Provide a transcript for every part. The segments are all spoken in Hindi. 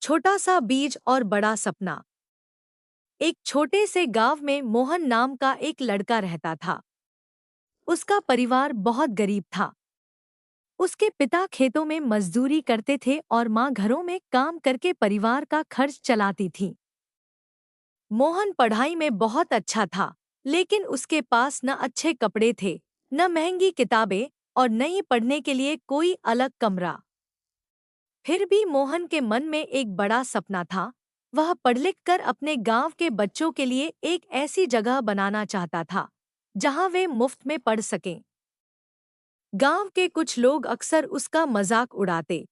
छोटा सा बीज और बड़ा सपना। एक छोटे से गांव में मोहन नाम का एक लड़का रहता था। उसका परिवार बहुत गरीब था। उसके पिता खेतों में मजदूरी करते थे और माँ घरों में काम करके परिवार का खर्च चलाती थी। मोहन पढ़ाई में बहुत अच्छा था, लेकिन उसके पास न अच्छे कपड़े थे, न महंगी किताबें और न ही पढ़ने के लिए कोई अलग कमरा। फिर भी मोहन के मन में एक बड़ा सपना था। वह पढ़ लिख कर अपने गांव के बच्चों के लिए एक ऐसी जगह बनाना चाहता था जहां वे मुफ्त में पढ़ सकें। गांव के कुछ लोग अक्सर उसका मजाक उड़ाते।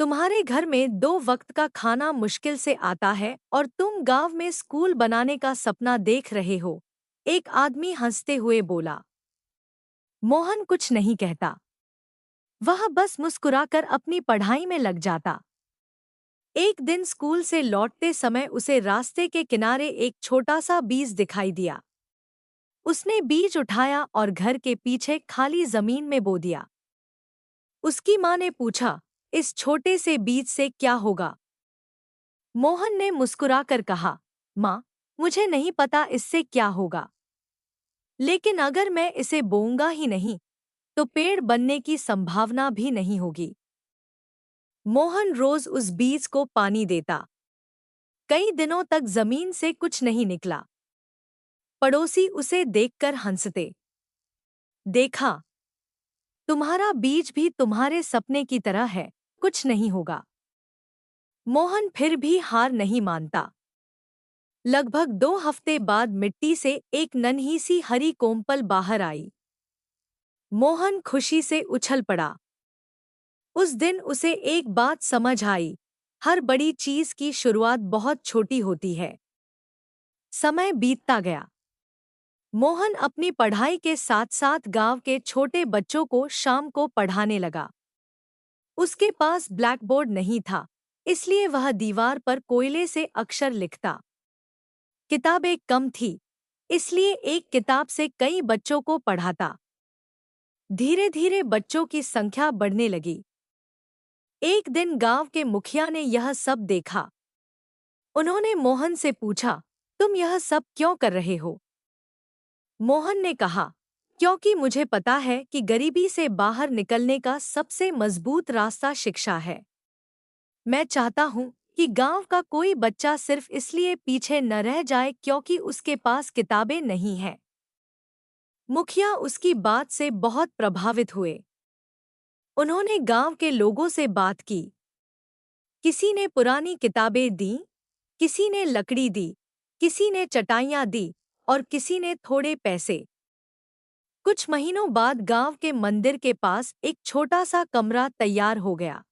तुम्हारे घर में 2 वक्त का खाना मुश्किल से आता है और तुम गांव में स्कूल बनाने का सपना देख रहे हो। एक आदमी हंसते हुए बोला। मोहन कुछ नहीं कहता। वह बस मुस्कुराकर अपनी पढ़ाई में लग जाता। एक दिन स्कूल से लौटते समय उसे रास्ते के किनारे एक छोटा सा बीज दिखाई दिया। उसने बीज उठाया और घर के पीछे खाली जमीन में बो दिया। उसकी माँ ने पूछा, इस छोटे से बीज से क्या होगा? मोहन ने मुस्कुराकर कहा, माँ, मुझे नहीं पता इससे क्या होगा, लेकिन अगर मैं इसे बोऊंगा ही नहीं तो पेड़ बनने की संभावना भी नहीं होगी। मोहन रोज उस बीज को पानी देता। कई दिनों तक जमीन से कुछ नहीं निकला। पड़ोसी उसे देखकर हंसते। देखा, तुम्हारा बीज भी तुम्हारे सपने की तरह है, कुछ नहीं होगा। मोहन फिर भी हार नहीं मानता। लगभग 2 हफ्ते बाद मिट्टी से एक नन्ही सी हरी कोम्पल बाहर आई। मोहन खुशी से उछल पड़ा। उस दिन उसे एक बात समझ आई, हर बड़ी चीज की शुरुआत बहुत छोटी होती है। समय बीतता गया। मोहन अपनी पढ़ाई के साथ साथ गांव के छोटे बच्चों को शाम को पढ़ाने लगा। उसके पास ब्लैकबोर्ड नहीं था, इसलिए वह दीवार पर कोयले से अक्षर लिखता। किताबें कम थी, इसलिए एक किताब से कई बच्चों को पढ़ाता। धीरे धीरे बच्चों की संख्या बढ़ने लगी। एक दिन गांव के मुखिया ने यह सब देखा। उन्होंने मोहन से पूछा, तुम यह सब क्यों कर रहे हो? मोहन ने कहा, क्योंकि मुझे पता है कि गरीबी से बाहर निकलने का सबसे मजबूत रास्ता शिक्षा है। मैं चाहता हूँ कि गांव का कोई बच्चा सिर्फ इसलिए पीछे न रह जाए क्योंकि उसके पास किताबें नहीं हैं। मुखिया उसकी बात से बहुत प्रभावित हुए। उन्होंने गांव के लोगों से बात की। किसी ने पुरानी किताबें दी, किसी ने लकड़ी दी, किसी ने चटाइयाँ दी और किसी ने थोड़े पैसे। कुछ महीनों बाद गांव के मंदिर के पास एक छोटा सा कमरा तैयार हो गया।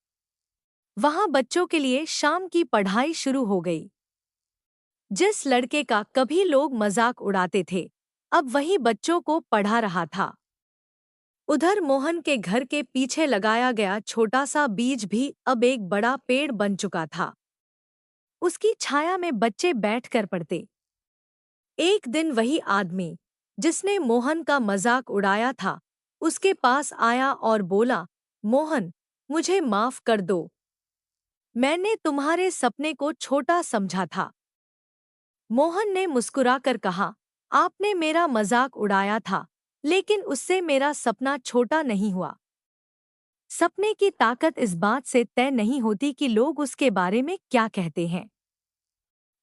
वहां बच्चों के लिए शाम की पढ़ाई शुरू हो गई। जिस लड़के का कभी लोग मजाक उड़ाते थे, अब वही बच्चों को पढ़ा रहा था। उधर मोहन के घर के पीछे लगाया गया छोटा सा बीज भी अब एक बड़ा पेड़ बन चुका था। उसकी छाया में बच्चे बैठकर पढ़ते। एक दिन वही आदमी जिसने मोहन का मजाक उड़ाया था, उसके पास आया और बोला, मोहन, मुझे माफ कर दो। मैंने तुम्हारे सपने को छोटा समझा था। मोहन ने मुस्कुराकर कहा, आपने मेरा मजाक उड़ाया था, लेकिन उससे मेरा सपना छोटा नहीं हुआ। सपने की ताकत इस बात से तय नहीं होती कि लोग उसके बारे में क्या कहते हैं।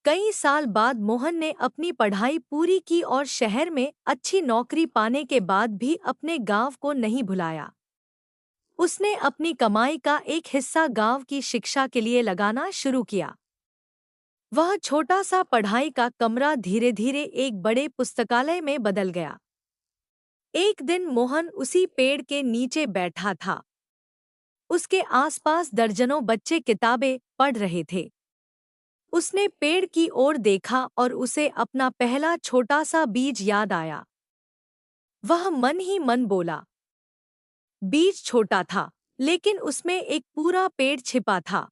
कई साल बाद मोहन ने अपनी पढ़ाई पूरी की और शहर में अच्छी नौकरी पाने के बाद भी अपने गांव को नहीं भुलाया। उसने अपनी कमाई का एक हिस्सा गांव की शिक्षा के लिए लगाना शुरू किया। वह छोटा सा पढ़ाई का कमरा धीरे धीरे एक बड़े पुस्तकालय में बदल गया। एक दिन मोहन उसी पेड़ के नीचे बैठा था। उसके आसपास दर्जनों बच्चे किताबें पढ़ रहे थे। उसने पेड़ की ओर देखा और उसे अपना पहला छोटा सा बीज याद आया। वह मन ही मन बोला। बीज छोटा था, लेकिन उसमें एक पूरा पेड़ छिपा था।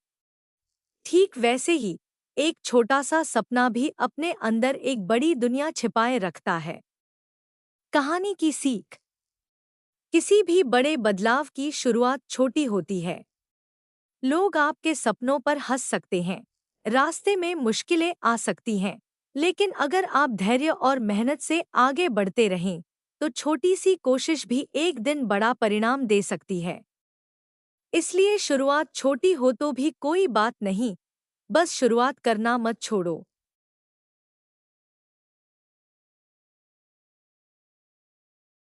ठीक वैसे ही एक छोटा सा सपना भी अपने अंदर एक बड़ी दुनिया छिपाए रखता है। कहानी की सीख। किसी भी बड़े बदलाव की शुरुआत छोटी होती है। लोग आपके सपनों पर हंस सकते हैं, रास्ते में मुश्किलें आ सकती हैं, लेकिन अगर आप धैर्य और मेहनत से आगे बढ़ते रहें, तो छोटी सी कोशिश भी एक दिन बड़ा परिणाम दे सकती है। इसलिए शुरुआत छोटी हो तो भी कोई बात नहीं, बस शुरुआत करना मत छोड़ो।